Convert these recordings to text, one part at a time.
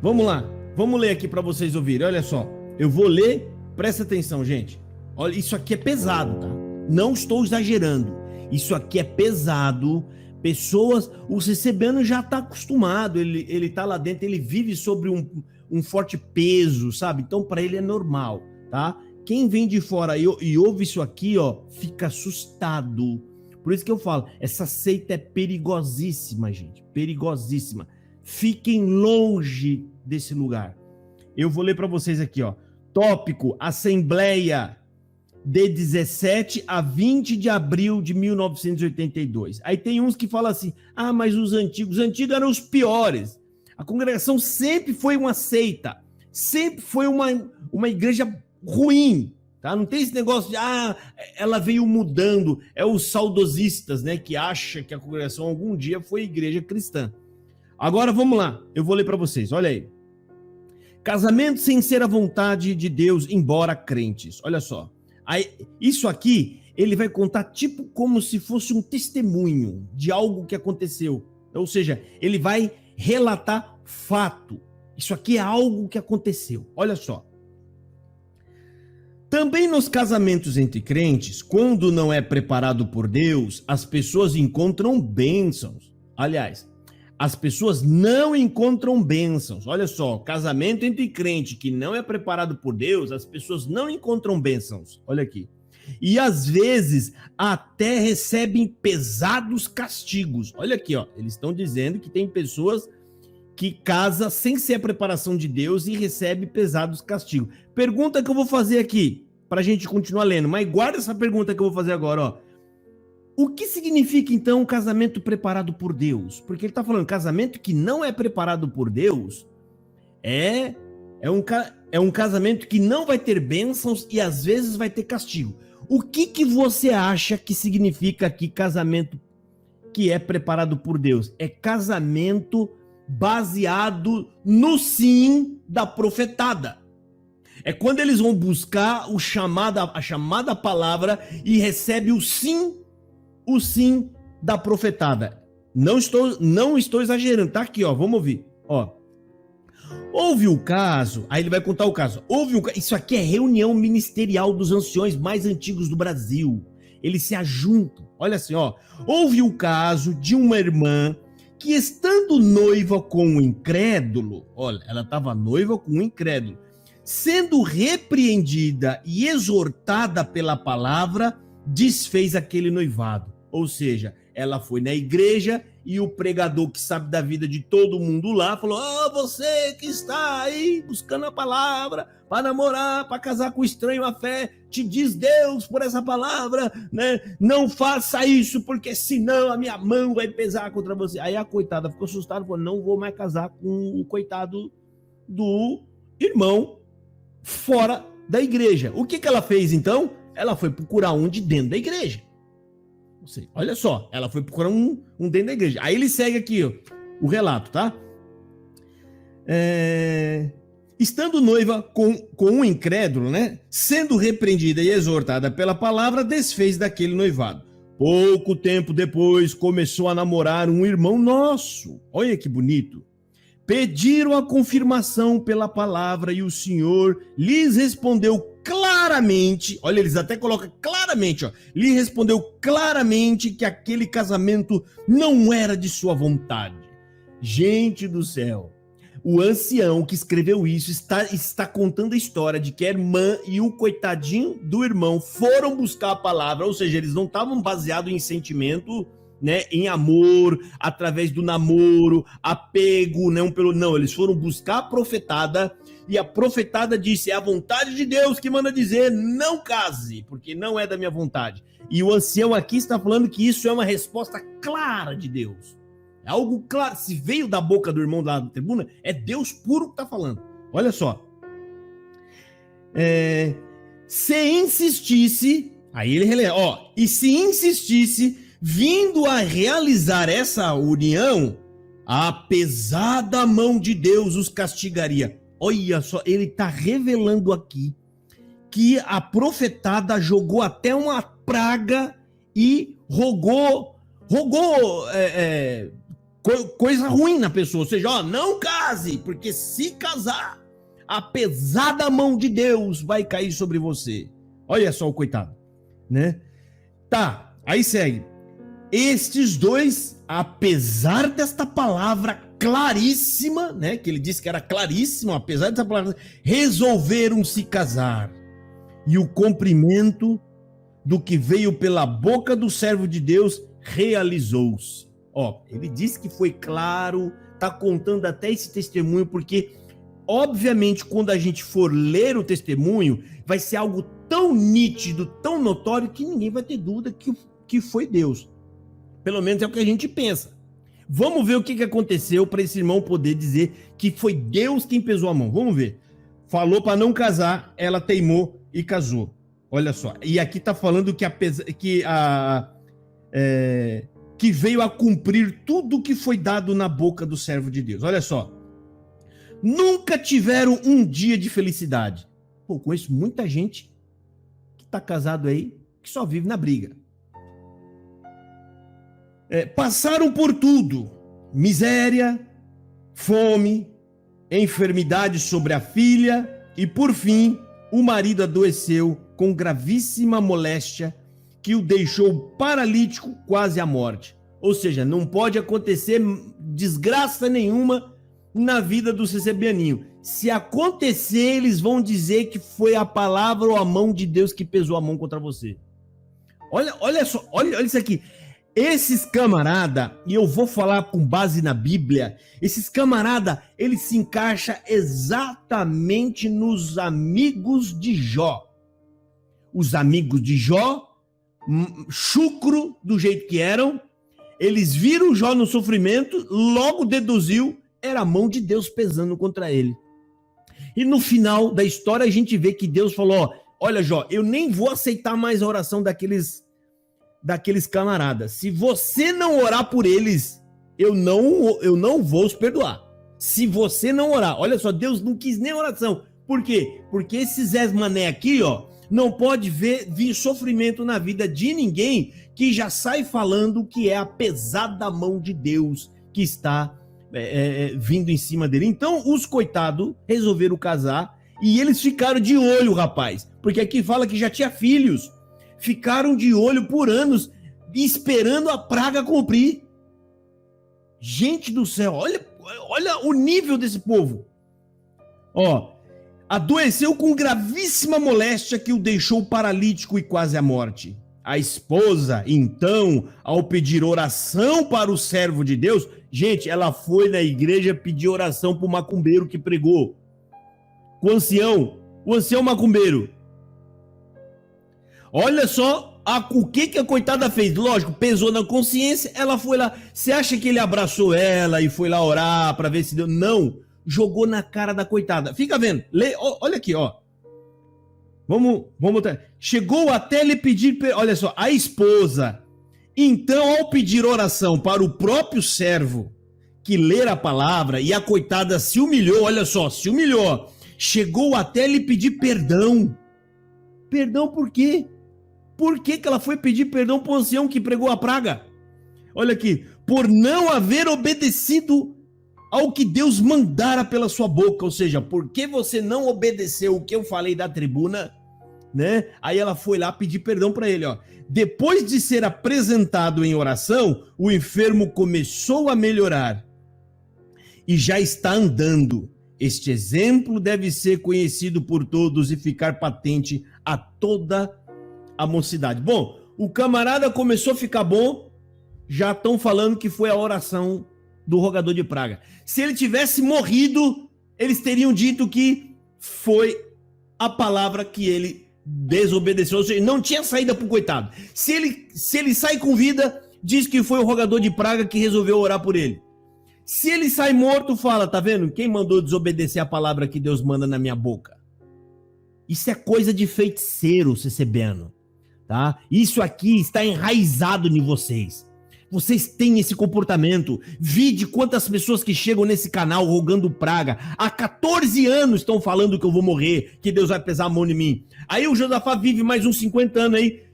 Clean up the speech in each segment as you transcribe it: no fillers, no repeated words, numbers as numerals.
Vamos lá, vamos ler aqui para vocês ouvirem. Olha só, eu vou ler, presta atenção, gente. Olha, isso aqui é pesado, tá? Não estou exagerando. Isso aqui é pesado. Pessoas, o CCBano já está acostumado, ele tá lá dentro, ele vive sobre um forte peso, sabe? Então para ele é normal, tá? Quem vem de fora e ouve isso aqui, ó, fica assustado. Por isso que eu falo, essa seita é perigosíssima, gente, perigosíssima. Fiquem longe desse lugar. Eu vou ler para vocês aqui, ó. Tópico: Assembleia de 17 a 20 de abril de 1982. Aí tem uns que falam assim, mas os antigos eram os piores. A congregação sempre foi uma seita, sempre foi uma igreja ruim, tá? Não tem esse negócio de, ela veio mudando, é os saudosistas, né, que acham que a congregação algum dia foi igreja cristã. Agora vamos lá, eu vou ler para vocês, olha aí. Casamento sem ser a vontade de Deus, embora crentes, olha só. Aí, isso aqui, ele vai contar tipo como se fosse um testemunho de algo que aconteceu. Ou seja, ele vai relatar fato. Isso aqui é algo que aconteceu. Olha só. Também nos casamentos entre crentes, quando não é preparado por Deus, as pessoas encontram bênçãos. Aliás, as pessoas não encontram bênçãos. Olha só, casamento entre crente que não é preparado por Deus, as pessoas não encontram bênçãos. Olha aqui. E às vezes até recebem pesados castigos. Olha aqui, ó. Eles estão dizendo que tem pessoas que casam sem ser a preparação de Deus e recebem pesados castigos. Pergunta que eu vou fazer aqui, para a gente continuar lendo. Mas guarda essa pergunta que eu vou fazer agora, ó. O que significa, então, um casamento preparado por Deus? Porque ele está falando, casamento que não é preparado por Deus é um casamento que não vai ter bênçãos e às vezes vai ter castigo. O que você acha que significa aqui casamento que é preparado por Deus? É casamento baseado no sim da profetada. É quando eles vão buscar a chamada palavra e recebe o sim da profetada. Não estou exagerando, tá aqui, ó, vamos ouvir, ó. Houve o caso, aí ele vai contar o caso. Isso aqui é reunião ministerial dos anciões mais antigos do Brasil. Eles se ajuntam. Olha assim, ó. Houve o caso de uma irmã que, estando noiva com um incrédulo, olha, ela estava noiva com um incrédulo, sendo repreendida e exortada pela palavra, desfez aquele noivado. Ou seja, ela foi na igreja e o pregador que sabe da vida de todo mundo lá falou: você que está aí buscando a palavra para namorar, para casar com estranho à fé, te diz Deus por essa palavra, né? Não faça isso, porque senão a minha mão vai pesar contra você. Aí a coitada ficou assustada e falou: não vou mais casar com o coitado do irmão fora da igreja. O que ela fez então? Ela foi procurar um de dentro da igreja. Olha só, ela foi procurar um dentro da igreja. Aí ele segue aqui, ó, o relato, tá? Estando noiva com um incrédulo, né? Sendo repreendida e exortada pela palavra, desfez daquele noivado. Pouco tempo depois, começou a namorar um irmão nosso. Olha que bonito. Pediram a confirmação pela palavra e o Senhor lhes respondeu claramente, olha, eles até colocam claramente, ó, lhe respondeu claramente que aquele casamento não era de sua vontade. Gente do céu, o ancião que escreveu isso está contando a história de que a irmã e o coitadinho do irmão foram buscar a palavra, ou seja, eles não estavam baseados em sentimento, né, em amor, através do namoro, apego, não, eles foram buscar a profetada e a profetada disse: é a vontade de Deus que manda dizer, não case, porque não é da minha vontade. E o ancião aqui está falando que isso é uma resposta clara de Deus. É algo claro, se veio da boca do irmão lá da tribuna, é Deus puro que está falando. Olha só. Se insistisse, aí ele releva, ó, e se insistisse, vindo a realizar essa união, a pesada mão de Deus os castigaria. Olha só, ele está revelando aqui que a profetada jogou até uma praga e rogou coisa ruim na pessoa. Ou seja, ó, não case, porque se casar, a pesada mão de Deus vai cair sobre você. Olha só o coitado, né? Tá, aí segue. Estes dois, apesar desta palavra claríssima, né? Que ele disse que era claríssima, apesar dessa palavra, resolveram se casar. E o cumprimento do que veio pela boca do servo de Deus realizou-se. Ó, ele disse que foi claro, tá contando até esse testemunho, porque, obviamente, quando a gente for ler o testemunho, vai ser algo tão nítido, tão notório, que ninguém vai ter dúvida que foi Deus. Pelo menos é o que a gente pensa. Vamos ver o que aconteceu para esse irmão poder dizer que foi Deus quem pesou a mão. Vamos ver. Falou para não casar, ela teimou e casou. Olha só. E aqui tá falando que veio a cumprir tudo que foi dado na boca do servo de Deus. Olha só. Nunca tiveram um dia de felicidade. Pô, conheço muita gente que tá casado aí, que só vive na briga. Passaram por tudo: miséria, fome, enfermidade sobre a filha e, por fim, o marido adoeceu com gravíssima moléstia que o deixou paralítico quase à morte. Ou seja, não pode acontecer desgraça nenhuma na vida do CCBaninho. Se acontecer, eles vão dizer que foi a palavra ou a mão de Deus que pesou a mão contra você. Olha só, olha isso aqui. Esses camarada, e eu vou falar com base na Bíblia, esses camarada, eles se encaixam exatamente nos amigos de Jó. Os amigos de Jó, chucro do jeito que eram, eles viram Jó no sofrimento, logo deduziu, era a mão de Deus pesando contra ele. E no final da história a gente vê que Deus falou, ó, olha Jó, eu nem vou aceitar mais a oração daqueles camaradas. Se você não orar por eles, eu não vou os perdoar. Se você não orar, olha só, Deus não quis nem oração. Por quê? Porque esses Zé Mané aqui, ó, não pode vir sofrimento na vida de ninguém que já sai falando que é a pesada mão de Deus que está vindo em cima dele. Então, os coitados resolveram casar e eles ficaram de olho, rapaz. Porque aqui fala que já tinha filhos. Ficaram de olho por anos, esperando a praga cumprir. Gente do céu, olha o nível desse povo. Ó, adoeceu com gravíssima moléstia que o deixou paralítico e quase à morte. A esposa, então, ao pedir oração para o servo de Deus, gente, ela foi na igreja pedir oração para o macumbeiro que pregou. O ancião macumbeiro. Olha só o que a coitada fez. Lógico, pesou na consciência, ela foi lá. Você acha que ele abraçou ela e foi lá orar para ver se deu? Não, jogou na cara da coitada. Fica vendo, olha aqui, ó. Vamos botar. Chegou até lhe pedir, olha só, a esposa. Então, ao pedir oração para o próprio servo que ler a palavra, e a coitada se humilhou, olha só, se humilhou. Chegou até lhe pedir perdão. Perdão por quê? Por que ela foi pedir perdão para o ancião que pregou a praga? Olha aqui, por não haver obedecido ao que Deus mandara pela sua boca, ou seja, porque você não obedeceu o que eu falei da tribuna, né? Aí ela foi lá pedir perdão para ele, ó. Depois de ser apresentado em oração, o enfermo começou a melhorar e já está andando. Este exemplo deve ser conhecido por todos e ficar patente a toda a mocidade. Bom, o camarada começou a ficar bom, já estão falando que foi a oração do rogador de praga. Se ele tivesse morrido, eles teriam dito que foi a palavra que ele desobedeceu, ou seja, não tinha saída pro coitado. Se ele sai com vida, diz que foi o rogador de praga que resolveu orar por ele. Se ele sai morto, fala, tá vendo? Quem mandou desobedecer a palavra que Deus manda na minha boca? Isso é coisa de feiticeiro, CCBano, tá? Isso aqui está enraizado em vocês. Vocês têm esse comportamento. Vide quantas pessoas que chegam nesse canal rogando praga. Há 14 anos estão falando que eu vou morrer, que Deus vai pesar a mão em mim. Aí o Josafá vive mais uns 50 anos aí.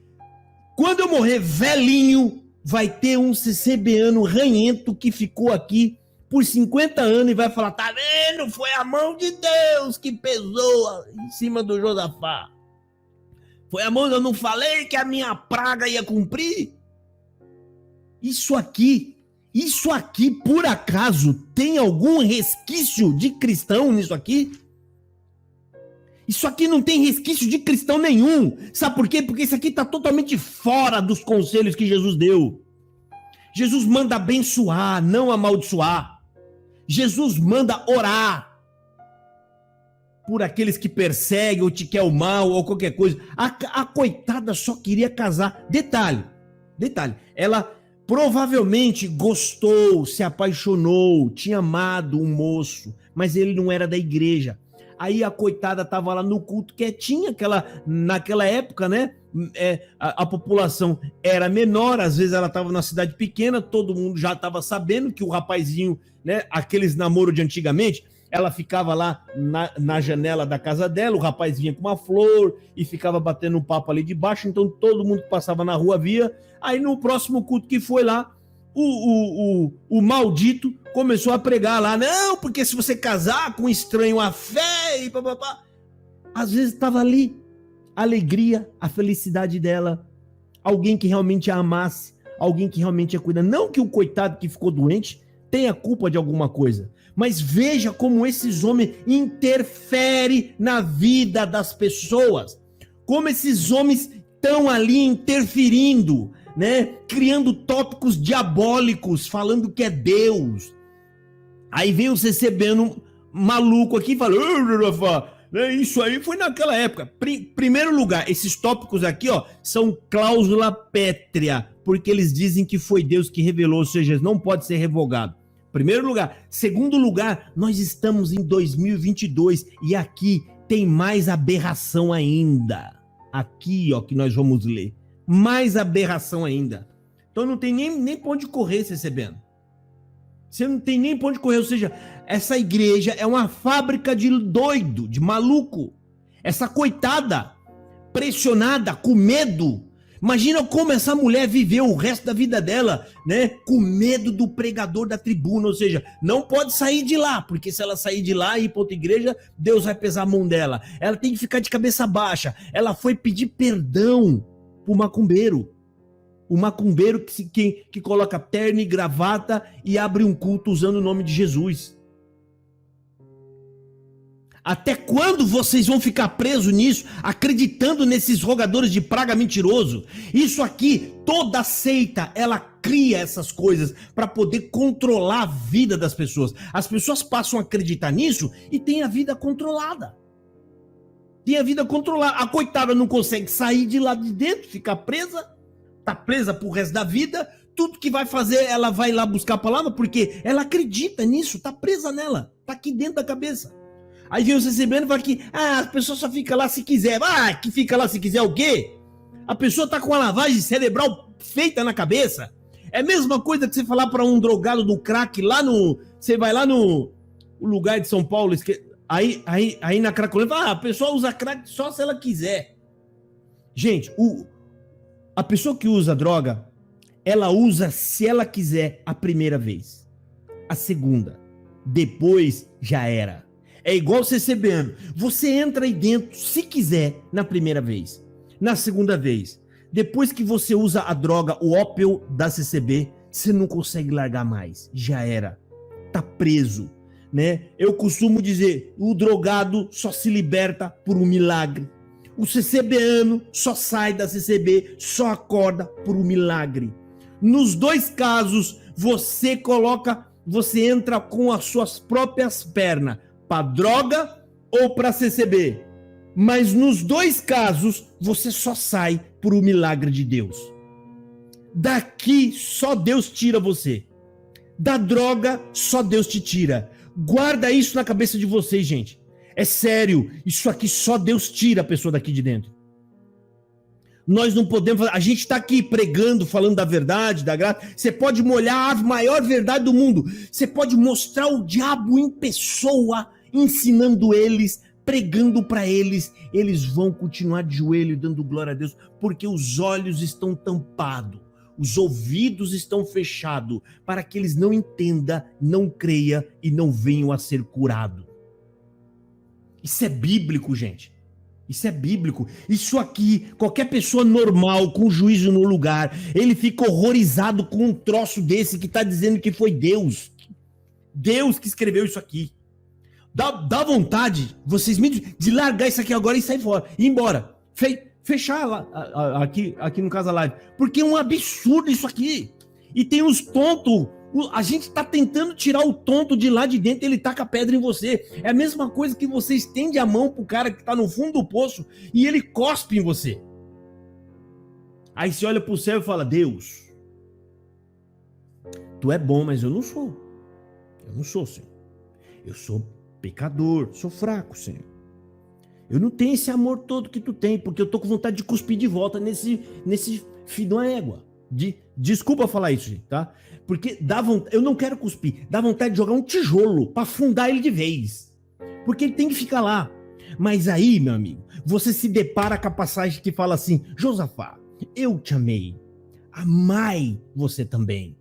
Quando eu morrer velhinho, vai ter um CCBano ranhento que ficou aqui por 50 anos e vai falar, tá vendo? Foi a mão de Deus que pesou em cima do Josafá. Foi a mão, eu não falei que a minha praga ia cumprir? Isso aqui, por acaso, tem algum resquício de cristão nisso aqui? Isso aqui não tem resquício de cristão nenhum. Sabe por quê? Porque isso aqui está totalmente fora dos conselhos que Jesus deu. Jesus manda abençoar, não amaldiçoar. Jesus manda orar por aqueles que perseguem ou te quer o mal ou qualquer coisa. A coitada só queria casar. Detalhe, ela provavelmente gostou, se apaixonou, tinha amado um moço, mas ele não era da igreja. Aí a coitada estava lá no culto quietinha, naquela época, né? A população era menor, às vezes ela estava na cidade pequena, todo mundo já estava sabendo que o rapazinho, né? Aqueles namoros de antigamente, ela ficava lá na janela da casa dela, o rapaz vinha com uma flor e ficava batendo um papo ali de baixo, então todo mundo que passava na rua via. Aí no próximo culto que foi lá, o maldito começou a pregar lá, não, porque se você casar com um estranho a fé e papapá. Às vezes estava ali a alegria, a felicidade dela, alguém que realmente a amasse, alguém que realmente a cuida. Não que o coitado que ficou doente tenha culpa de alguma coisa, mas veja como esses homens interferem na vida das pessoas, como esses homens estão ali interferindo, né? Criando tópicos diabólicos, falando que é Deus. Aí vem o CCBano maluco aqui e fala, isso aí foi naquela época. Primeiro lugar, esses tópicos aqui, ó, são cláusula pétrea, porque eles dizem que foi Deus que revelou, ou seja, não pode ser revogado. Primeiro lugar. Segundo lugar, nós estamos em 2022 e aqui tem mais aberração ainda. Aqui, ó, que nós vamos ler. Mais aberração ainda. Então não tem nem pra onde correr, CCBano. Você não tem nem pra onde correr, ou seja, essa igreja é uma fábrica de doido, de maluco. Essa coitada, pressionada, com medo. Imagina como essa mulher viveu o resto da vida dela, né? Com medo do pregador da tribuna, ou seja, não pode sair de lá, porque se ela sair de lá e ir para outra igreja, Deus vai pesar a mão dela. Ela tem que ficar de cabeça baixa. Ela foi pedir perdão pro macumbeiro. O macumbeiro que coloca terno e gravata e abre um culto usando o nome de Jesus. Até quando vocês vão ficar presos nisso, acreditando nesses rogadores de praga mentiroso? Isso aqui, toda seita, ela cria essas coisas para poder controlar a vida das pessoas. As pessoas passam a acreditar nisso e têm a vida controlada. Tem a vida controlada. A coitada não consegue sair de lá de dentro, ficar presa. Tá presa pro resto da vida, tudo que vai fazer, ela vai lá buscar a palavra, porque ela acredita nisso, tá presa nela, tá aqui dentro da cabeça. Aí vem o CCBano e fala que, a pessoa só fica lá se quiser. Que fica lá se quiser o quê? A pessoa tá com a lavagem cerebral feita na cabeça. É a mesma coisa que você falar para um drogado do crack lá você vai lá no lugar de São Paulo, aí na Cracolândia, a pessoa usa crack só se ela quiser. Gente, a pessoa que usa droga, ela usa se ela quiser a primeira vez. A segunda. Depois já era. É igual você CCBano. Você entra aí dentro se quiser na primeira vez. Na segunda vez. Depois que você usa a droga, o ópio da CCB, você não consegue largar mais. Já era. Tá preso. Né? Eu costumo dizer, o drogado só se liberta por um milagre. O CCBano só sai da CCB, só acorda por um milagre. Nos dois casos, você entra com as suas próprias pernas, para droga ou para CCB. Mas nos dois casos, você só sai por um milagre de Deus. Daqui, só Deus tira você. Da droga, só Deus te tira. Guarda isso na cabeça de vocês, gente. É sério, isso aqui só Deus tira a pessoa daqui de dentro. Nós não podemos, a gente está aqui pregando, falando da verdade, da graça. Você pode molhar a maior verdade do mundo. Você pode mostrar o diabo em pessoa, ensinando eles, pregando para eles. Eles vão continuar de joelho dando glória a Deus, porque os olhos estão tampados. os ouvidos estão fechados para que eles não entendam, não creiam e não venham a ser curados. Isso é bíblico, gente. Isso é bíblico. Isso aqui, qualquer pessoa normal, com juízo no lugar, ele fica horrorizado com um troço desse que está dizendo que foi Deus. Deus que escreveu isso aqui. Dá vontade, vocês me de largar isso aqui agora e sair fora, ir embora. Fechar lá, aqui no Casa Live. Porque é um absurdo isso aqui. E tem os tontos. A gente tá tentando tirar o tonto de lá de dentro, ele taca a pedra em você. É a mesma coisa que você estende a mão pro cara que tá no fundo do poço e ele cospe em você. Aí você olha pro céu e fala: Deus, tu é bom, mas eu não sou. Eu não sou, Senhor. Eu sou pecador, sou fraco, Senhor. Eu não tenho esse amor todo que tu tem, porque eu tô com vontade de cuspir de volta nesse filho de uma égua. Desculpa falar isso, gente, tá? Porque eu não quero cuspir, dá vontade de jogar um tijolo pra afundar ele de vez. Porque ele tem que ficar lá. Mas aí, meu amigo, você se depara com a passagem que fala assim: Josafá, eu te amei, amai você também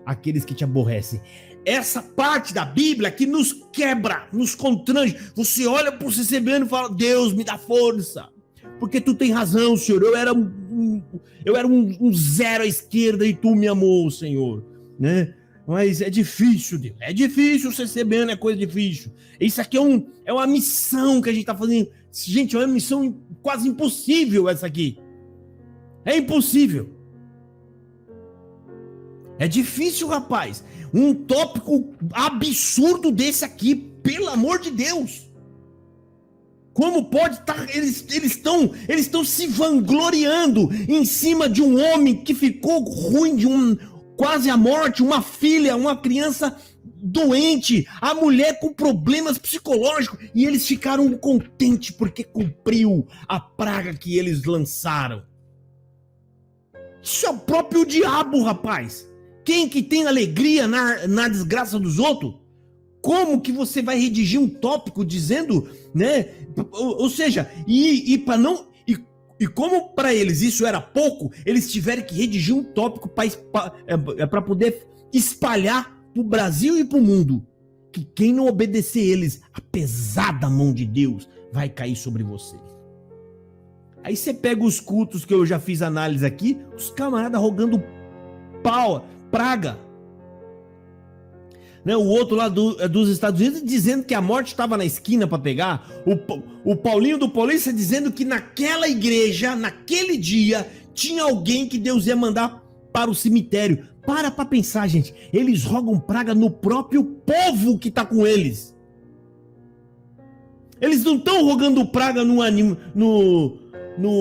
aqueles que te aborrecem. Essa parte da Bíblia que nos quebra, nos constrange. Você olha pro CCBN e fala: Deus, me dá força. Porque tu tem razão, Senhor. Eu era um zero à esquerda e tu me amou, Senhor. Né? Mas é difícil, Deus. É difícil o CCBN, é coisa difícil. Isso aqui é uma missão que a gente tá fazendo. Gente, é uma missão quase impossível essa aqui. É impossível. É difícil, rapaz. Um tópico absurdo desse aqui, pelo amor de Deus. Como pode estar? Eles estão se vangloriando em cima de um homem que ficou ruim, quase à morte, uma filha, uma criança doente, a mulher com problemas psicológicos, e eles ficaram contentes porque cumpriu a praga que eles lançaram. Isso é o próprio diabo, rapaz. Quem que tem alegria na desgraça dos outros? Como que você vai redigir um tópico dizendo, né? Ou seja, e como para eles isso era pouco, eles tiveram que redigir um tópico para poder espalhar pro Brasil e pro mundo que quem não obedecer eles, a pesada mão de Deus vai cair sobre vocês. Aí você pega os cultos que eu já fiz análise aqui, os camaradas rogando praga. Né, o outro lá dos Estados Unidos dizendo que a morte estava na esquina para pegar. O Paulinho do Polícia dizendo que naquela igreja, naquele dia, tinha alguém que Deus ia mandar para o cemitério. Para pensar, gente. Eles rogam praga no próprio povo que está com eles. Eles não estão rogando praga no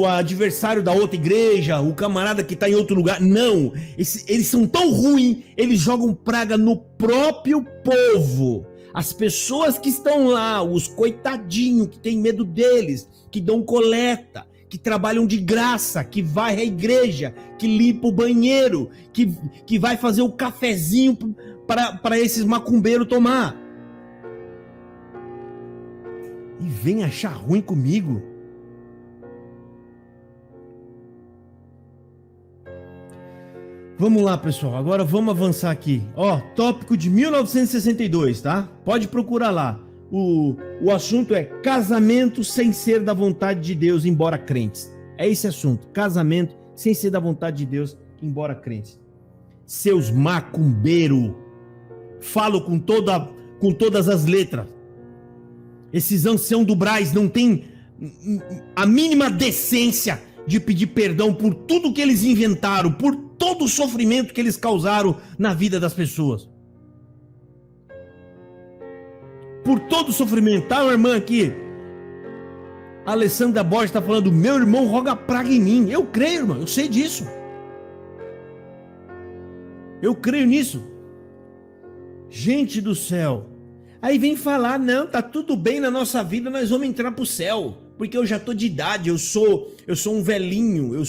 adversário da outra igreja, o camarada que está em outro lugar. Não, eles são tão ruins, eles jogam praga no próprio povo. As pessoas que estão lá, os coitadinhos que tem medo deles, que dão coleta, que trabalham de graça, que vai à igreja, que limpa o banheiro, que vai fazer o cafezinho para esses macumbeiros tomar. E vem achar ruim comigo. Vamos lá, pessoal. Agora vamos avançar aqui. Ó, tópico de 1962, tá? Pode procurar lá. O assunto é casamento sem ser da vontade de Deus, embora crentes. É esse assunto. Casamento sem ser da vontade de Deus, embora crentes. Seus macumbeiros. Falo com todas as letras. Esses anciãos do Brás não têm a mínima decência de pedir perdão por tudo que eles inventaram, por todo o sofrimento que eles causaram na vida das pessoas. Por todo o sofrimento. Tá, irmã aqui? A Alessandra Borges está falando: meu irmão roga praga em mim. Eu creio, irmão, eu sei disso. Eu creio nisso. Gente do céu. Aí vem falar: não, tá tudo bem na nossa vida, nós vamos entrar pro céu. Porque eu já tô de idade, eu sou um velhinho, eu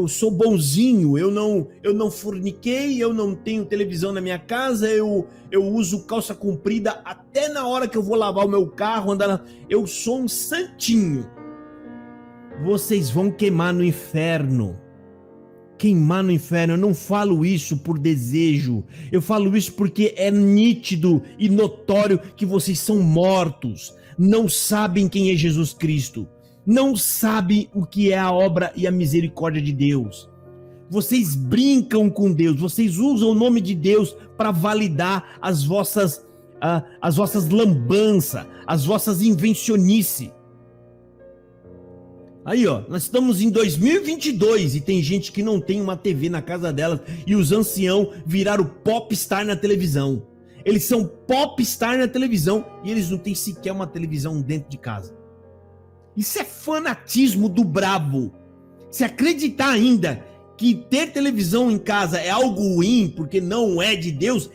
sou bonzinho, eu não forniquei, eu não tenho televisão na minha casa, eu uso calça comprida até na hora que eu vou lavar o meu carro, eu sou um santinho. Vocês vão queimar no inferno. queimar no inferno. Eu não falo isso por desejo, eu falo isso porque é nítido e notório que vocês são mortos, não sabem quem é Jesus Cristo, não sabem o que é a obra e a misericórdia de Deus. Vocês brincam com Deus, vocês usam o nome de Deus para validar as vossas lambanças, as vossas invencionices. Aí, ó, nós estamos em 2022 e tem gente que não tem uma TV na casa delas e os anciãos viraram popstar na televisão. Eles são popstar na televisão e eles não têm sequer uma televisão dentro de casa. Isso é fanatismo do brabo. Se acreditar ainda que ter televisão em casa é algo ruim porque não é de Deus,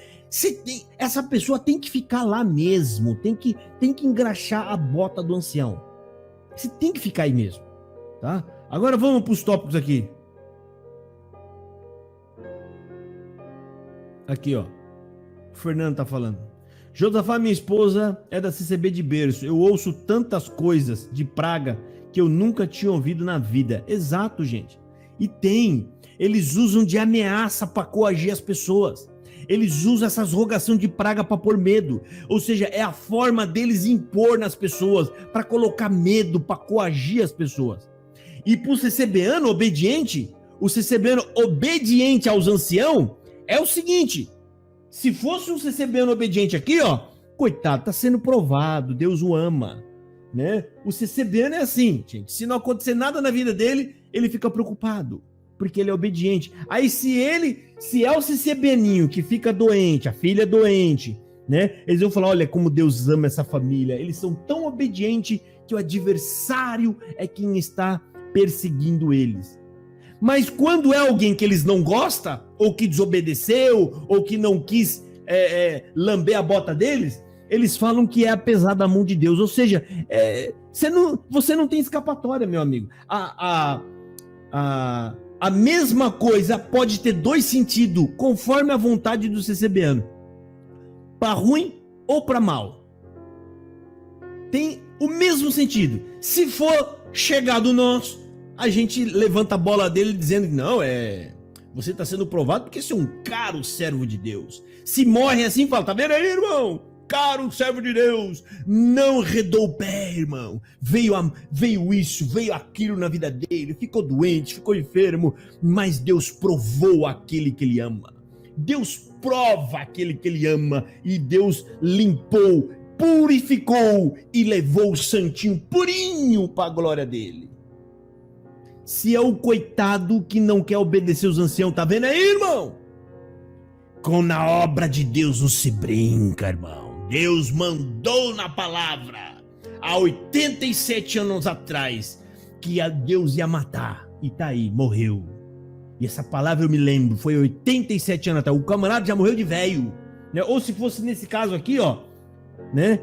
essa pessoa tem que ficar lá mesmo, tem que engraxar a bota do ancião. Você tem que ficar aí mesmo. Tá? Agora vamos para os tópicos aqui. Aqui, ó. O Fernando tá falando. Josafá, minha esposa, é da CCB de berço. Eu ouço tantas coisas de praga que eu nunca tinha ouvido na vida. Exato, gente. E tem. Eles usam de ameaça para coagir as pessoas. Eles usam essas rogações de praga para pôr medo. Ou seja, é a forma deles impor nas pessoas, para colocar medo, para coagir as pessoas. E para o CCBano obediente, o CCBano obediente aos anciãos, é o seguinte: se fosse um CCBano obediente aqui, ó, coitado, tá sendo provado, Deus o ama, né? O CCBano é assim, gente, se não acontecer nada na vida dele, ele fica preocupado, porque ele é obediente. Aí se é o CCBaninho que fica doente, a filha é doente, né? Eles vão falar, olha como Deus ama essa família, eles são tão obedientes que o adversário é quem está perseguindo eles. Mas quando é alguém que eles não gostam, ou que desobedeceu, ou que não quis lamber a bota deles, eles falam que é apesar da mão de Deus. Ou seja, você não tem escapatória, meu amigo. A mesma coisa pode ter dois sentidos, conforme a vontade do CCBano. Para ruim ou para mal. Tem o mesmo sentido. Se for chegado nosso, a gente levanta a bola dele dizendo que não, você está sendo provado porque você é um caro servo de Deus. Se morre assim, fala, tá vendo aí, irmão? Caro servo de Deus, não redou o pé, irmão. Veio isso, veio aquilo na vida dele, ficou doente, ficou enfermo, mas Deus provou aquele que ele ama. Deus prova aquele que ele ama e Deus limpou, purificou e levou o santinho purinho para a glória dele. Se é o coitado que não quer obedecer os anciãos, tá vendo aí, irmão? Com na obra de Deus não se brinca, irmão. Deus mandou na palavra, há 87 anos atrás, que Deus ia matar. E tá aí, morreu. E essa palavra eu me lembro, foi 87 anos atrás. O camarada já morreu de velho, né? Ou se fosse nesse caso aqui, ó, né?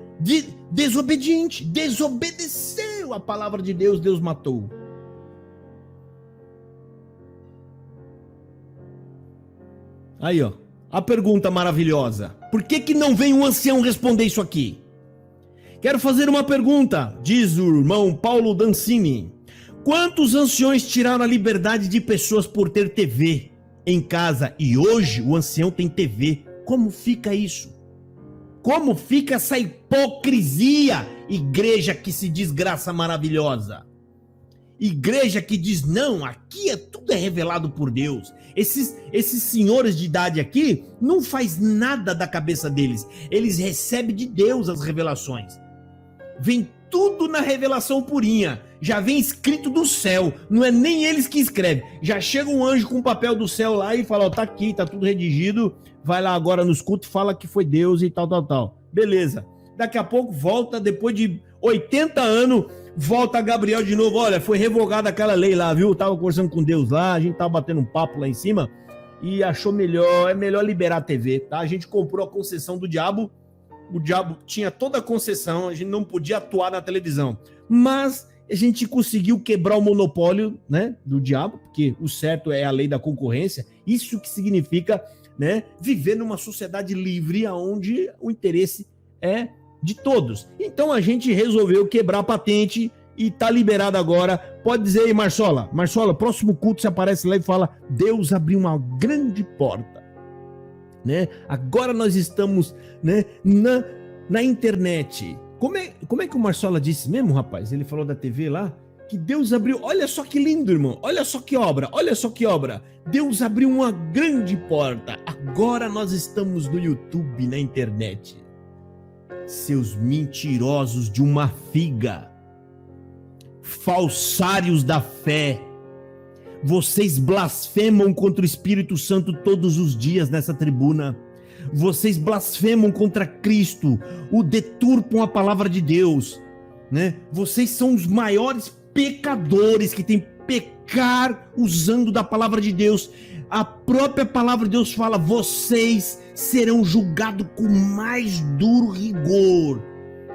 Desobediente, desobedeceu a palavra de Deus, Deus matou. Aí, ó, a pergunta maravilhosa. Por que não vem um ancião responder isso aqui? Quero fazer uma pergunta, diz o irmão Paulo Dancini. Quantos anciões tiraram a liberdade de pessoas por ter TV em casa e hoje o ancião tem TV? Como fica isso? Como fica essa hipocrisia? Igreja que se diz graça maravilhosa. Igreja que diz, não, aqui tudo é revelado por Deus. Esses senhores de idade aqui não faz nada da cabeça deles. Eles recebem de Deus as revelações. Vem tudo na revelação purinha. Já vem escrito do céu. Não é nem eles que escrevem. Já chega um anjo com o papel do céu lá e fala, ó, tá aqui, tá tudo redigido. Vai lá agora nos cultos, fala que foi Deus e tal. Beleza. Daqui a pouco volta, depois de 80 anos, volta Gabriel de novo. Olha, foi revogada aquela lei lá, viu? Tava conversando com Deus lá, a gente tava batendo um papo lá em cima e achou melhor liberar a TV, tá? A gente comprou a concessão do diabo. O diabo tinha toda a concessão, a gente não podia atuar na televisão. Mas a gente conseguiu quebrar o monopólio, né, do diabo, porque o certo é a lei da concorrência. Isso que significa, né, viver numa sociedade livre onde o interesse é de todos. Então a gente resolveu quebrar a patente e tá liberado agora. Pode dizer aí, Marsola. Marsola, próximo culto você aparece lá e fala: Deus abriu uma grande porta, né? Agora nós estamos, né, na internet. Como é que o Marsola disse mesmo, rapaz? Ele falou da TV lá que Deus abriu. Olha só que lindo, irmão. Olha só que obra. Olha só que obra. Deus abriu uma grande porta. Agora nós estamos no YouTube, na internet. Seus mentirosos de uma figa, falsários da fé, vocês blasfemam contra o Espírito Santo todos os dias nessa tribuna. Vocês blasfemam contra Cristo, o deturpam a palavra de Deus, né? Vocês são os maiores pecadores que tem pecar usando da palavra de Deus. A própria palavra de Deus fala: vocês serão julgados com mais duro rigor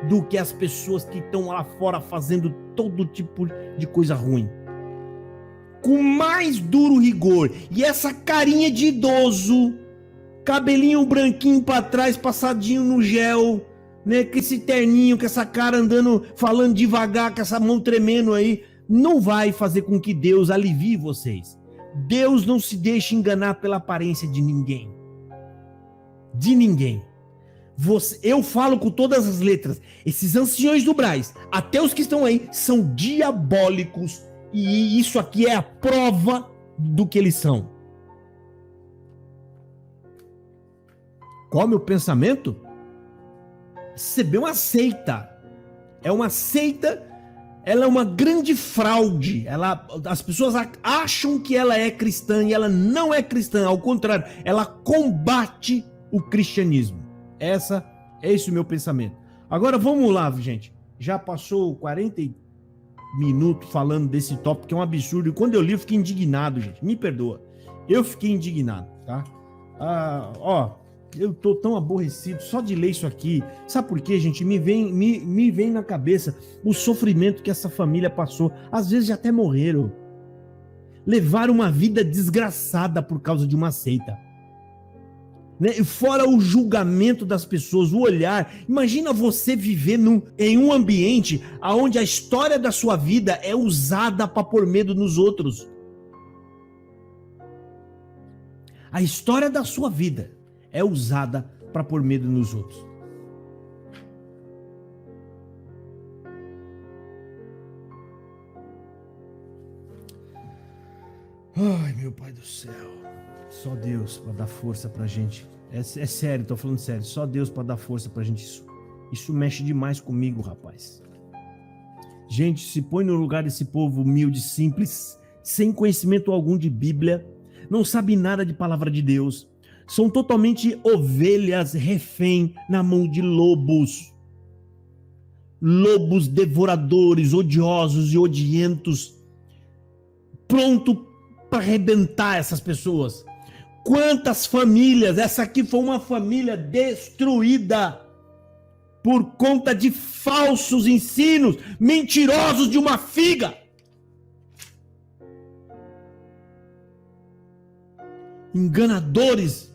do que as pessoas que estão lá fora fazendo todo tipo de coisa ruim. Com mais duro rigor. E essa carinha de idoso, cabelinho branquinho pra trás, passadinho no gel, né, com esse terninho, com essa cara andando, falando devagar, com essa mão tremendo aí, não vai fazer com que Deus alivie vocês. Deus não se deixa enganar pela aparência de ninguém. De ninguém. Eu falo com todas as letras. Esses anciões do Braz, até os que estão aí, são diabólicos. E isso aqui é a prova do que eles são. Qual é o meu pensamento? Receber uma seita. É uma seita. Ela é uma grande fraude. As pessoas acham que ela é cristã e ela não é cristã. Ao contrário, ela combate o cristianismo. Esse é o meu pensamento. Agora vamos lá, gente. Já passou 40 minutos falando desse tópico, que é um absurdo. E quando eu li, eu fiquei indignado, gente. Me perdoa. Eu fiquei indignado, tá? Eu tô tão aborrecido só de ler isso aqui. Sabe por quê, gente? Me vem na cabeça o sofrimento que essa família passou. Às vezes já até morreram. Levaram uma vida desgraçada por causa de uma seita. Né? Fora o julgamento das pessoas, o olhar. Imagina você viver em um ambiente onde a história da sua vida é usada para pôr medo nos outros. A história da sua vida é usada para pôr medo nos outros. Ai, meu Pai do céu. Só Deus para dar força pra gente. É sério, tô falando sério. Só Deus para dar força pra gente. Isso mexe demais comigo, rapaz. Gente, se põe no lugar desse povo humilde, simples, sem conhecimento algum de Bíblia, não sabe nada de palavra de Deus. São totalmente ovelhas refém na mão de lobos. Lobos devoradores, odiosos e odientos, pronto para arrebentar essas pessoas. Quantas famílias, essa aqui foi uma família destruída por conta de falsos ensinos, mentirosos de uma figa. Enganadores.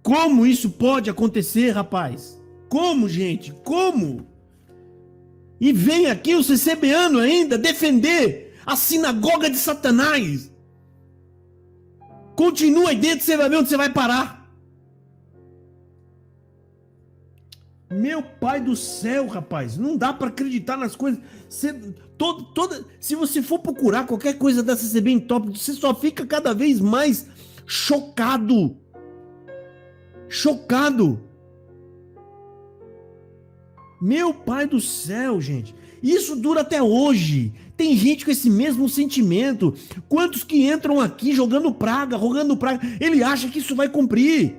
Como isso pode acontecer, rapaz? Como, gente? Como? E vem aqui o CCBano ainda defender a sinagoga de Satanás. Continua aí dentro, você vai ver onde você vai parar. Meu Pai do céu, rapaz, não dá para acreditar nas coisas. Se você for procurar qualquer coisa da CCB em top, você só fica cada vez mais chocado. Chocado. Meu Pai do céu, gente. Isso dura até hoje. Tem gente com esse mesmo sentimento. Quantos que entram aqui jogando praga, ele acha que isso vai cumprir.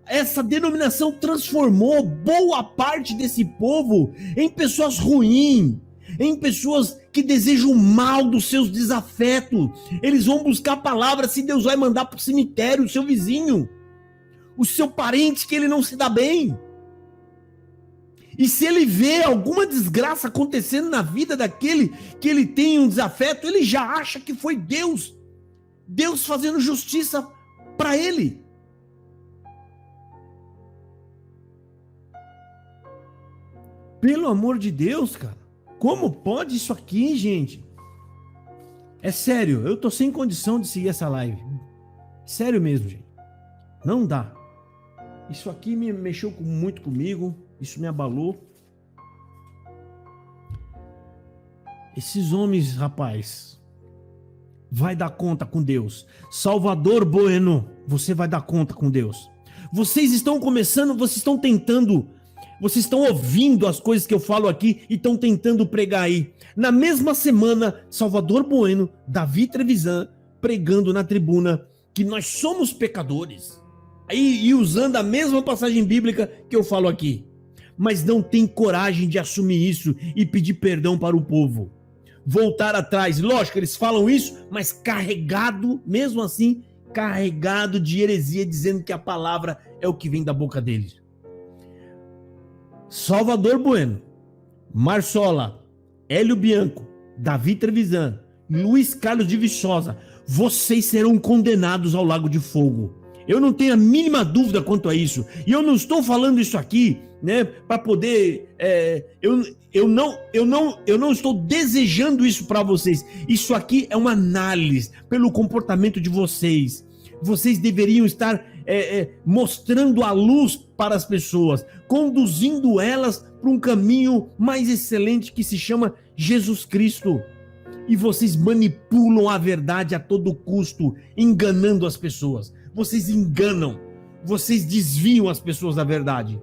Essa denominação transformou boa parte desse povo em pessoas ruins, em pessoas que desejam o mal dos seus desafetos. Eles vão buscar palavras se Deus vai mandar para o cemitério o seu vizinho, o seu parente que ele não se dá bem. E se ele vê alguma desgraça acontecendo na vida daquele que ele tem um desafeto, ele já acha que foi Deus fazendo justiça para ele. Pelo amor de Deus, cara. Como pode isso aqui, gente? É sério, eu tô sem condição de seguir essa live. Sério mesmo, gente. Não dá. Isso aqui me mexeu muito comigo, isso me abalou. Esses homens, rapaz, vai dar conta com Deus. Salvador Bueno, você vai dar conta com Deus. Vocês estão começando, vocês estão tentando, vocês estão ouvindo as coisas que eu falo aqui e estão tentando pregar aí. Na mesma semana, Salvador Bueno, Davi Trevisan, pregando na tribuna que nós somos pecadores. E usando a mesma passagem bíblica que eu falo aqui. Mas não tem coragem de assumir isso e pedir perdão para o povo. Voltar atrás. Lógico, eles falam isso, mas carregado, mesmo assim, carregado de heresia, dizendo que a palavra é o que vem da boca deles. Salvador Bueno, Marsola, Hélio Bianco, Davi Trevisan, Luiz Carlos de Viçosa, vocês serão condenados ao lago de fogo. Eu não tenho a mínima dúvida quanto a isso. E eu não estou falando isso aqui, né, para poder... Eu não estou desejando isso para vocês. Isso aqui é uma análise pelo comportamento de vocês. Vocês deveriam estar mostrando a luz para as pessoas, conduzindo elas para um caminho mais excelente que se chama Jesus Cristo. E vocês manipulam a verdade a todo custo, enganando as pessoas. Vocês enganam, vocês desviam as pessoas da verdade.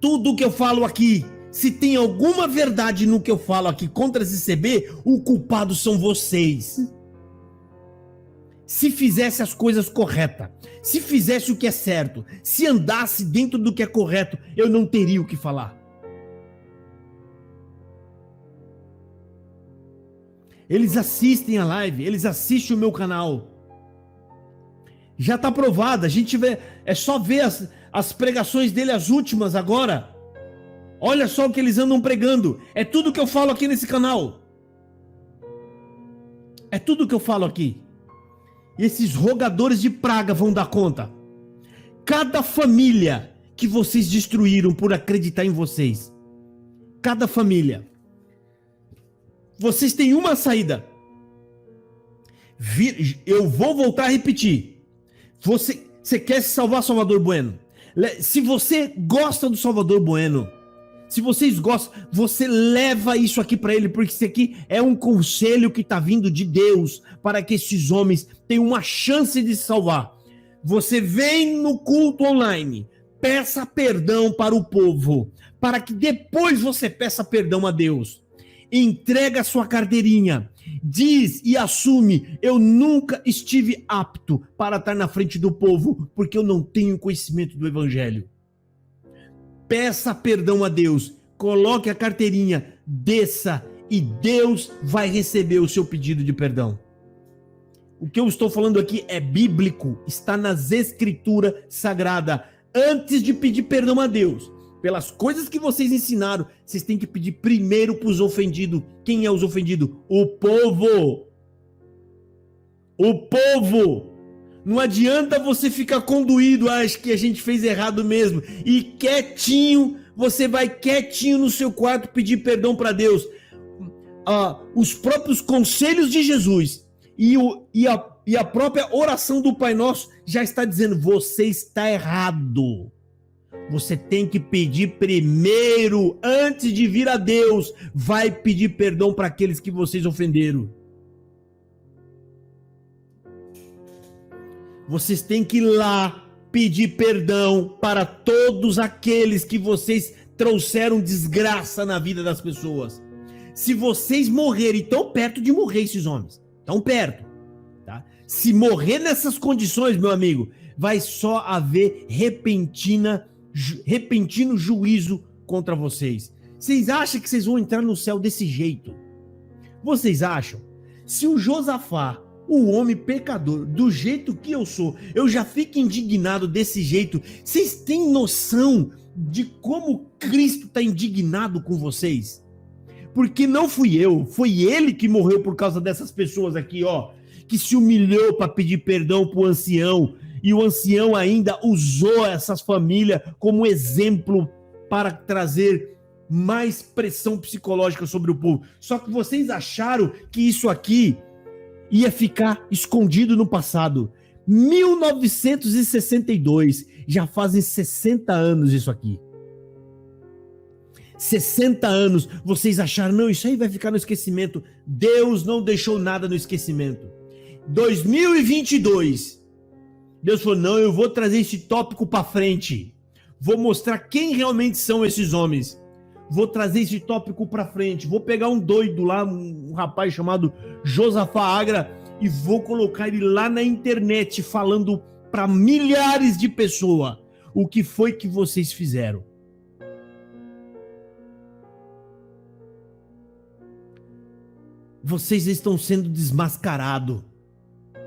Tudo que eu falo aqui, se tem alguma verdade no que eu falo aqui contra esse CB, o culpado são vocês. Se fizesse as coisas corretas, se fizesse o que é certo, se andasse dentro do que é correto, eu não teria o que falar. Eles assistem a live, eles assistem o meu canal. Já está provado, a gente vê, é só ver as pregações dele, as últimas agora. Olha só o que eles andam pregando. É tudo que eu falo aqui nesse canal. É tudo que eu falo aqui. E esses rogadores de praga vão dar conta. Cada família que vocês destruíram por acreditar em vocês. Cada família. Vocês têm uma saída. Eu vou voltar a repetir. Você quer se salvar, Salvador Bueno? Se você gosta do Salvador Bueno, se vocês gostam, você leva isso aqui para ele, porque isso aqui é um conselho que está vindo de Deus para que esses homens tenham uma chance de se salvar. Você vem no culto online, peça perdão para o povo, para que depois você peça perdão a Deus. Entrega a sua carteirinha, diz e assume: eu nunca estive apto para estar na frente do povo, porque eu não tenho conhecimento do evangelho. Peça perdão a Deus, coloque a carteirinha, desça e Deus vai receber o seu pedido de perdão. O que eu estou falando aqui é bíblico, está nas escrituras sagradas. Antes de pedir perdão a Deus, pelas coisas que vocês ensinaram, vocês têm que pedir primeiro para os ofendidos. Quem é os ofendidos? O povo. O povo. Não adianta você ficar conduído, acho que a gente fez errado mesmo. E quietinho, você vai quietinho no seu quarto pedir perdão para Deus. Os próprios conselhos de Jesus e a própria oração do Pai Nosso já está dizendo: você está errado. Você tem que pedir primeiro, antes de vir a Deus, vai pedir perdão para aqueles que vocês ofenderam. Vocês têm que ir lá pedir perdão para todos aqueles que vocês trouxeram desgraça na vida das pessoas. Se vocês morrerem, tão perto de morrer esses homens, tão perto, tá? Se morrer nessas condições, meu amigo, vai só haver repentino juízo contra vocês. Vocês acham que vocês vão entrar no céu desse jeito? Vocês acham? Se o Josafá, o homem pecador, do jeito que eu sou, eu já fico indignado desse jeito, vocês têm noção de como Cristo está indignado com vocês? Porque não fui eu, foi ele que morreu por causa dessas pessoas aqui, ó, que se humilhou para pedir perdão para o ancião. E o ancião ainda usou essas famílias como exemplo para trazer mais pressão psicológica sobre o povo. Só que vocês acharam que isso aqui ia ficar escondido no passado. 1962, já fazem 60 anos isso aqui. 60 anos, vocês acharam, não, isso aí vai ficar no esquecimento. Deus não deixou nada no esquecimento. 2022, Deus falou, não, eu vou trazer esse tópico para frente. Vou mostrar quem realmente são esses homens. Vou trazer esse tópico para frente. Vou pegar um doido lá, um rapaz chamado Josafá Agra, e vou colocar ele lá na internet falando para milhares de pessoas o que foi que vocês fizeram. Vocês estão sendo desmascarados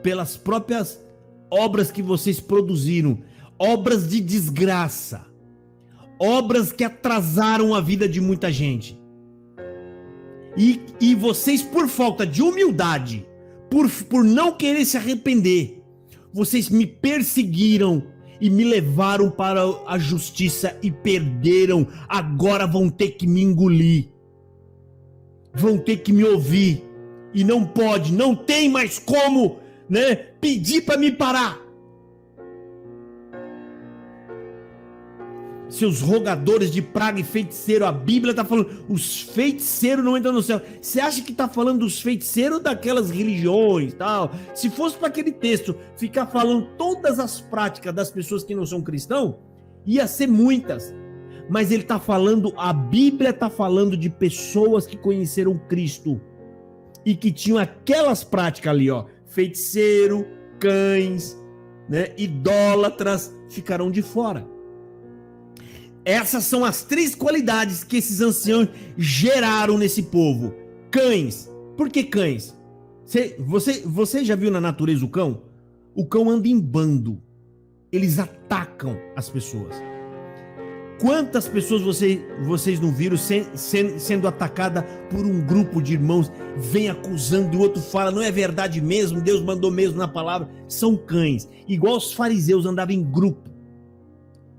pelas próprias obras que vocês produziram, obras de desgraça, obras que atrasaram a vida de muita gente. E vocês, por falta de humildade, por não querer se arrepender, vocês me perseguiram e me levaram para a justiça e perderam. Agora vão ter que me engolir, vão ter que me ouvir, e não pode, não tem mais como, né, pedir para me parar. Seus rogadores de praga e feiticeiro, a Bíblia está falando, os feiticeiros não entram no céu. Você acha que está falando dos feiticeiros daquelas religiões, tal? Se fosse para aquele texto ficar falando todas as práticas das pessoas que não são cristãos, ia ser muitas. Mas ele está falando, a Bíblia está falando de pessoas que conheceram Cristo e que tinham aquelas práticas ali, ó, feiticeiro, cães, né, idólatras, ficarão de fora. Essas são as 3 qualidades que esses anciãos geraram nesse povo. Cães. Por que cães? Você já viu na natureza o cão? O cão anda em bando. Eles atacam as pessoas. Quantas pessoas vocês não viram sendo atacada por um grupo de irmãos, vem acusando, e o outro fala, não é verdade mesmo, Deus mandou mesmo na palavra. São cães. Igual os fariseus andavam em grupo.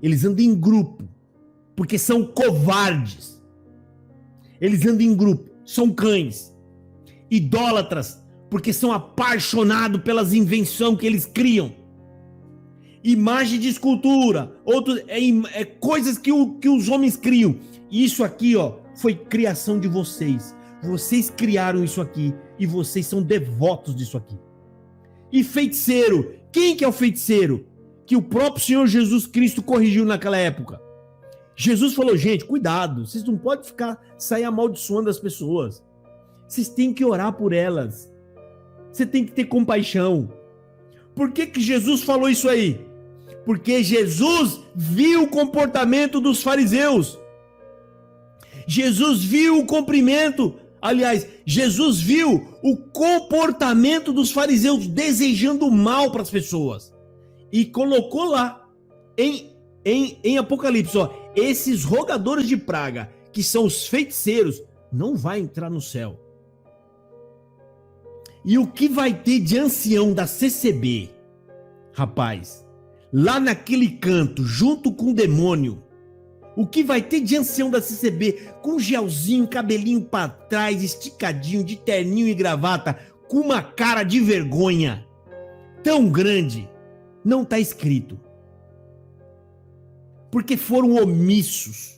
Eles andam em grupo, porque são covardes. Eles andam em grupo, são cães. Idólatras, porque são apaixonados pelas invenções que eles criam. Imagem de escultura, coisas que os homens criam. Isso aqui, ó, foi criação de vocês. Vocês criaram isso aqui e vocês são devotos disso aqui. E feiticeiro, quem que é o feiticeiro? Que o próprio Senhor Jesus Cristo corrigiu naquela época. Jesus falou, gente, cuidado, vocês não podem sair amaldiçoando as pessoas. Vocês têm que orar por elas. Você tem que ter compaixão. Por que Jesus falou isso aí? Porque Jesus viu o comportamento dos fariseus. Jesus viu o cumprimento. Aliás, Jesus viu o comportamento dos fariseus desejando mal para as pessoas. E colocou lá em Apocalipse, ó, esses rogadores de praga, que são os feiticeiros, não vai entrar no céu. E o que vai ter de ancião da CCB, rapaz, lá naquele canto, junto com o demônio, o que vai ter de ancião da CCB, com gelzinho, cabelinho pra trás, esticadinho, de terninho e gravata, com uma cara de vergonha tão grande, não tá escrito. Porque foram omissos,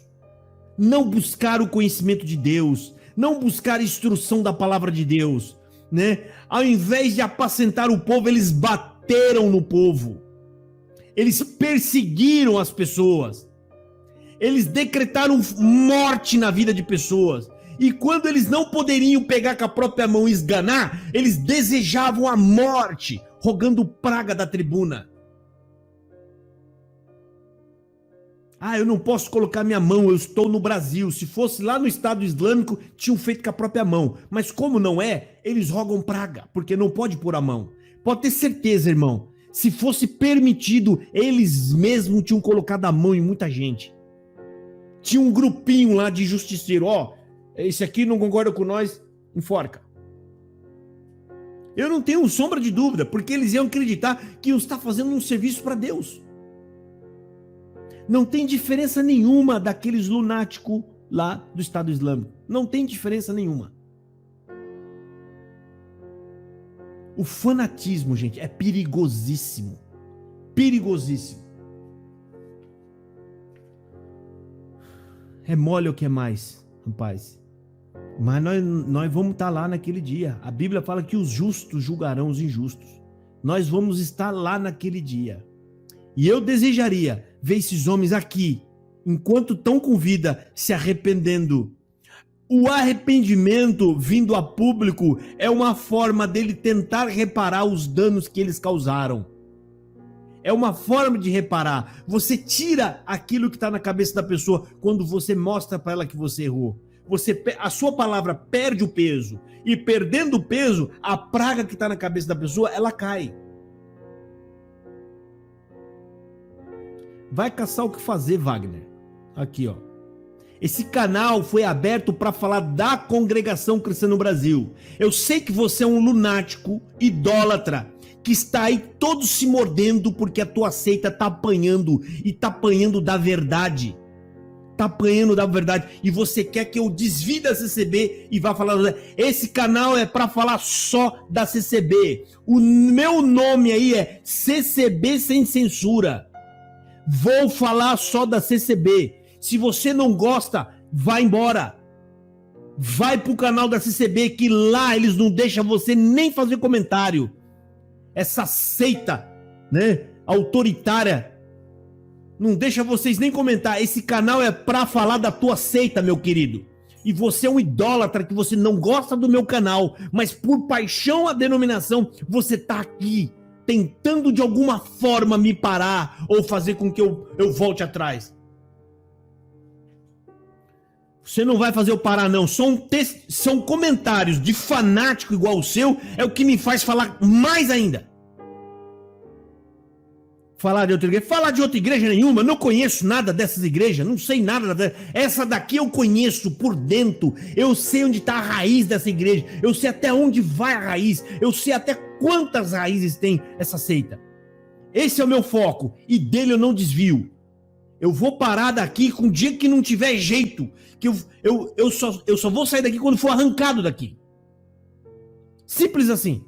não buscaram o conhecimento de Deus, não buscaram a instrução da palavra de Deus, né? Ao invés de apacentar o povo, eles bateram no povo, eles perseguiram as pessoas, eles decretaram morte na vida de pessoas, e quando eles não poderiam pegar com a própria mão e esganar, eles desejavam a morte, rogando praga da tribuna. Ah, eu não posso colocar minha mão, eu estou no Brasil. Se fosse lá no Estado Islâmico, tinham feito com a própria mão. Mas como não é, eles rogam praga, porque não pode pôr a mão. Pode ter certeza, irmão, se fosse permitido, eles mesmos tinham colocado a mão em muita gente. Tinha um grupinho lá de justiceiro, ó, esse aqui não concorda com nós, enforca. Eu não tenho sombra de dúvida, porque eles iam acreditar que iam estar fazendo um serviço para Deus. Não tem diferença nenhuma daqueles lunáticos lá do Estado Islâmico. Não tem diferença nenhuma. O fanatismo, gente, é perigosíssimo. Perigosíssimo. É mole o que é mais, rapaz. Mas nós vamos estar lá naquele dia. A Bíblia fala que os justos julgarão os injustos. Nós vamos estar lá naquele dia. E eu desejaria ver esses homens aqui, enquanto estão com vida, se arrependendo. O arrependimento vindo a público é uma forma dele tentar reparar os danos que eles causaram. É uma forma de reparar. Você tira aquilo que está na cabeça da pessoa quando você mostra para ela que você errou. A sua palavra perde o peso. E perdendo o peso, a praga que está na cabeça da pessoa, ela cai. Vai caçar o que fazer, Wagner. Aqui, ó. Esse canal foi aberto para falar da congregação cristã no Brasil. Eu sei que você é um lunático, idólatra, que está aí todo se mordendo porque a tua seita tá apanhando e tá apanhando da verdade. Tá apanhando da verdade. E você quer que eu desvie da CCB e vá falar... Esse canal é para falar só da CCB. O meu nome aí é CCB Sem Censura. Vou falar só da CCB. Se você não gosta, vai embora. Vai pro canal da CCB, que lá eles não deixam você nem fazer comentário. Essa seita, né, autoritária, não deixa vocês nem comentar. Esse canal é pra falar da tua seita, meu querido. E você é um idólatra, que você não gosta do meu canal, mas por paixão à denominação, você tá aqui, tentando de alguma forma me parar ou fazer com que eu volte atrás. Você não vai fazer eu parar, não. São comentários de fanático igual o seu, é o que me faz falar mais ainda. Falar de outra igreja? Falar de outra igreja nenhuma. Não conheço nada dessas igrejas, não sei nada. Essa daqui eu conheço por dentro. Eu sei onde está a raiz dessa igreja. Eu sei até onde vai a raiz. Eu sei até quantas raízes tem essa seita. Esse é o meu foco e dele eu não desvio. Eu vou parar daqui com o dia que não tiver jeito. Que eu só vou sair daqui quando for arrancado daqui. Simples assim.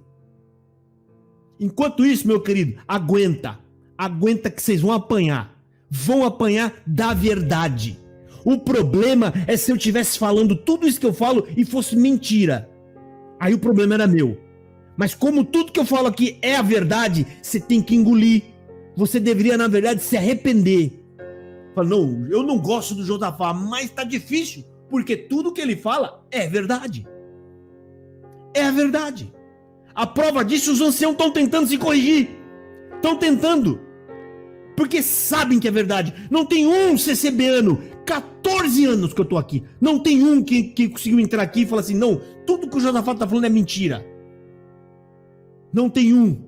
Enquanto isso, meu querido, aguenta. Aguenta que vocês vão apanhar. Vão apanhar da verdade. O problema é se eu estivesse falando tudo isso que eu falo e fosse mentira. Aí o problema era meu. Mas como tudo que eu falo aqui é a verdade, você tem que engolir. Você deveria, na verdade, se arrepender. Fala, não, eu não gosto do Josafá, mas tá difícil, porque tudo que ele fala é verdade. É a verdade. A prova disso, os anciãos estão tentando se corrigir. Estão tentando. Porque sabem que é verdade. Não tem um CCBano, 14 anos que eu tô aqui, não tem um que conseguiu entrar aqui e falar assim, não, tudo que o Josafá tá falando é mentira. Não tem um.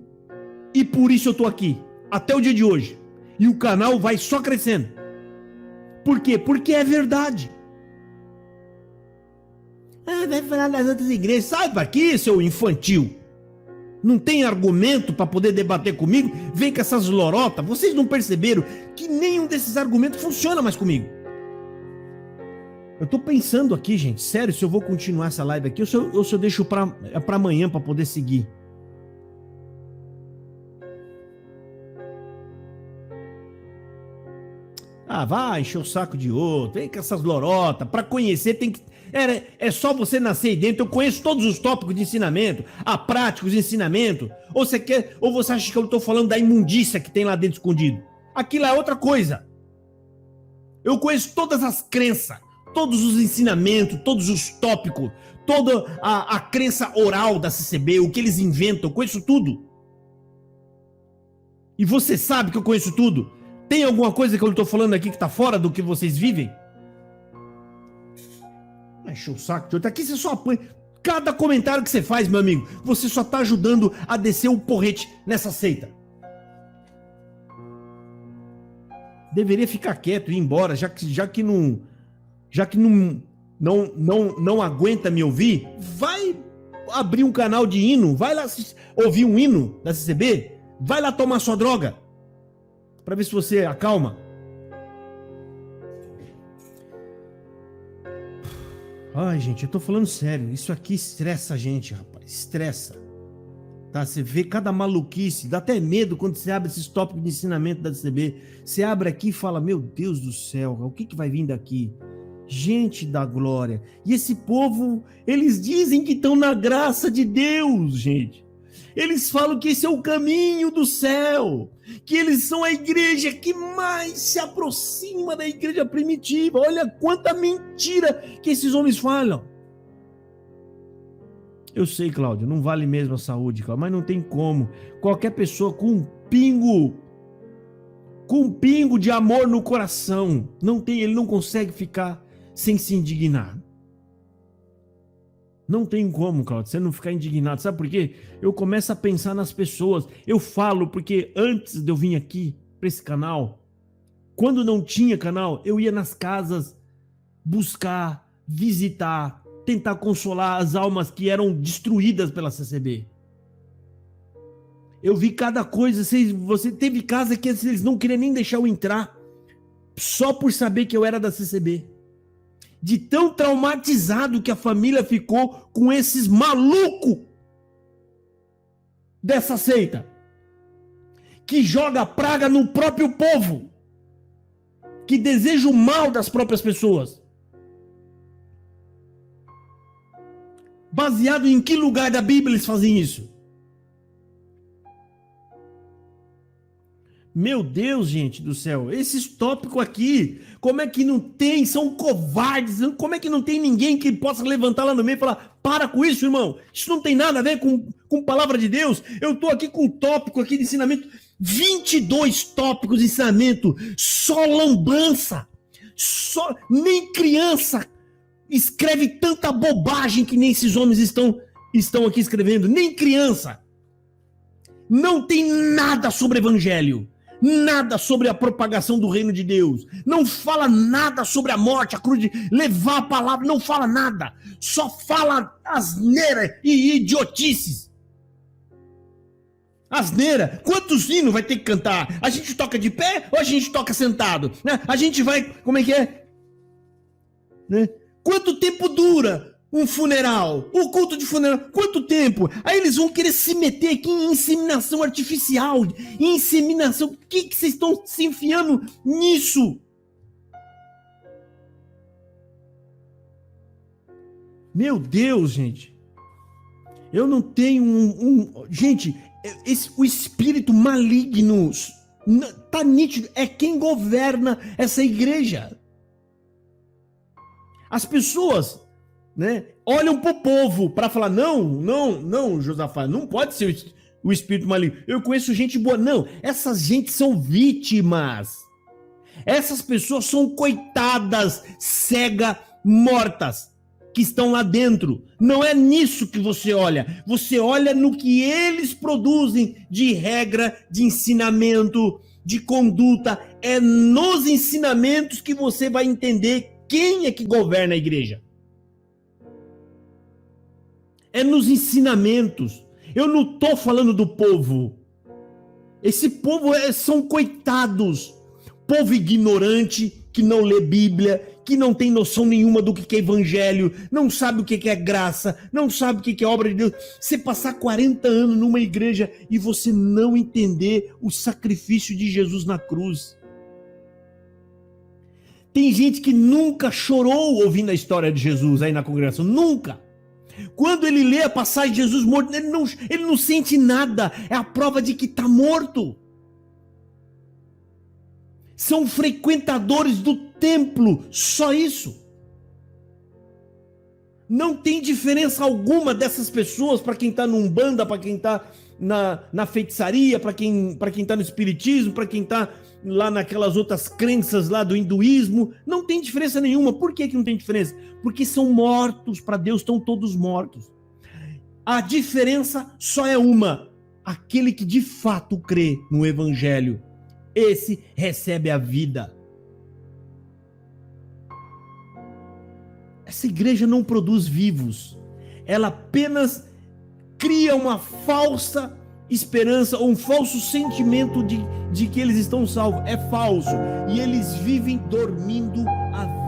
E por isso eu tô aqui, até o dia de hoje. E o canal vai só crescendo. Por quê? Porque é verdade. Ah, vai falar das outras igrejas. Sai daqui, seu infantil. Não tem argumento para poder debater comigo? Vem com essas lorotas. Vocês não perceberam que nenhum desses argumentos funciona mais comigo? Eu tô pensando aqui, gente, sério, se eu vou continuar essa live aqui ou se eu deixo pra amanhã para poder seguir. Ah, vai encher o saco de outro, vem com essas lorotas. Para conhecer tem que... É só você nascer aí dentro. Eu conheço todos os tópicos de ensinamento, a práticos de ensinamento. Ou você acha que eu estou falando da imundícia que tem lá dentro escondido? Aquilo é outra coisa. Eu conheço todas as crenças, todos os ensinamentos, todos os tópicos, toda a crença oral da CCB, o que eles inventam, eu conheço tudo. E você sabe que eu conheço tudo. Tem alguma coisa que eu estou falando aqui que está fora do que vocês vivem? Enche o saco de outro. Aqui você só apanha. Cada comentário que você faz, meu amigo, você só está ajudando a descer o porrete nessa seita. Deveria ficar quieto e ir embora, já que não aguenta me ouvir. Vai abrir um canal de hino, vai lá ouvir um hino da CCB, vai lá tomar sua droga, para ver se você acalma. Ai, gente, eu tô falando sério. Isso aqui estressa a gente, rapaz. Estressa. Tá? Você vê cada maluquice. Dá até medo quando você abre esses tópicos de ensinamento da CB. Você abre aqui e fala, meu Deus do céu, o que vai vir daqui? Gente da glória. E esse povo, eles dizem que estão na graça de Deus, gente. Eles falam que esse é o caminho do céu, que eles são a igreja que mais se aproxima da igreja primitiva. Olha quanta mentira que esses homens falam. Eu sei, Cláudio, não vale mesmo a saúde, Cláudio, mas não tem como. Qualquer pessoa com um pingo de amor no coração, ele não consegue ficar sem se indignar. Não tem como, Cláudio, você não ficar indignado. Sabe por quê? Eu começo a pensar nas pessoas. Eu falo porque antes de eu vir aqui para esse canal, quando não tinha canal, eu ia nas casas buscar, visitar, tentar consolar as almas que eram destruídas pela CCB. Eu vi cada coisa. Você teve casa que eles não queriam nem deixar eu entrar, só por saber que eu era da CCB. De tão traumatizado que a família ficou com esses malucos dessa seita, que joga praga no próprio povo, que deseja o mal das próprias pessoas. Baseado em que lugar da Bíblia eles fazem isso? Meu Deus, gente do céu, esses tópicos aqui, como é que não tem? São covardes. Como é que não tem ninguém que possa levantar lá no meio e falar, para com isso, irmão, isso não tem nada a ver com palavra de Deus. Eu tô aqui com um tópico aqui de ensinamento, 22 tópicos de ensinamento, só lambança, nem criança escreve tanta bobagem que nem esses homens estão aqui escrevendo, nem criança. Não tem nada sobre evangelho, nada sobre a propagação do reino de Deus, não fala nada sobre a morte, a cruz, de levar a palavra, não fala nada, só fala asneira e idiotices. Asneira, quantos hinos vai ter que cantar? A gente toca de pé ou a gente toca sentado? A gente vai, como é que é? Né? Quanto tempo dura um funeral? O culto de funeral, quanto tempo? Aí eles vão querer se meter aqui em inseminação artificial, em inseminação. O que vocês estão se enfiando nisso? Meu Deus, gente. Eu não tenho gente, o espírito maligno tá nítido, é quem governa essa igreja. As pessoas, né, olham pro povo para falar, não, Josafá, não pode ser o espírito maligno. Eu conheço gente boa. Não, essas gente são vítimas. Essas pessoas são coitadas, cegas, mortas, que estão lá dentro. Não é nisso que você olha. Você olha no que eles produzem de regra, de ensinamento, de conduta. É nos ensinamentos que você vai entender quem é que governa a igreja. É nos ensinamentos. Eu não estou falando do povo. Esse povo são coitados. Povo ignorante, que não lê Bíblia, que não tem noção nenhuma do que é evangelho, não sabe o que é graça, não sabe o que é obra de Deus. Você passar 40 anos numa igreja e você não entender o sacrifício de Jesus na cruz. Tem gente que nunca chorou ouvindo a história de Jesus aí na congregação, nunca. Quando ele lê a passagem de Jesus morto, ele não sente nada, é a prova de que está morto. São frequentadores do templo, só isso. Não tem diferença alguma dessas pessoas para quem está no Umbanda, para quem está na feitiçaria, para quem está no espiritismo, para quem está lá naquelas outras crenças lá do hinduísmo. Não tem diferença nenhuma. Por que não tem diferença? Porque são mortos, para Deus estão todos mortos. A diferença só é uma: aquele que de fato crê no evangelho, esse recebe a vida. Essa igreja não produz vivos, ela apenas cria uma falsa esperança, um falso sentimento de que eles estão salvos. É falso, e eles vivem dormindo a vida.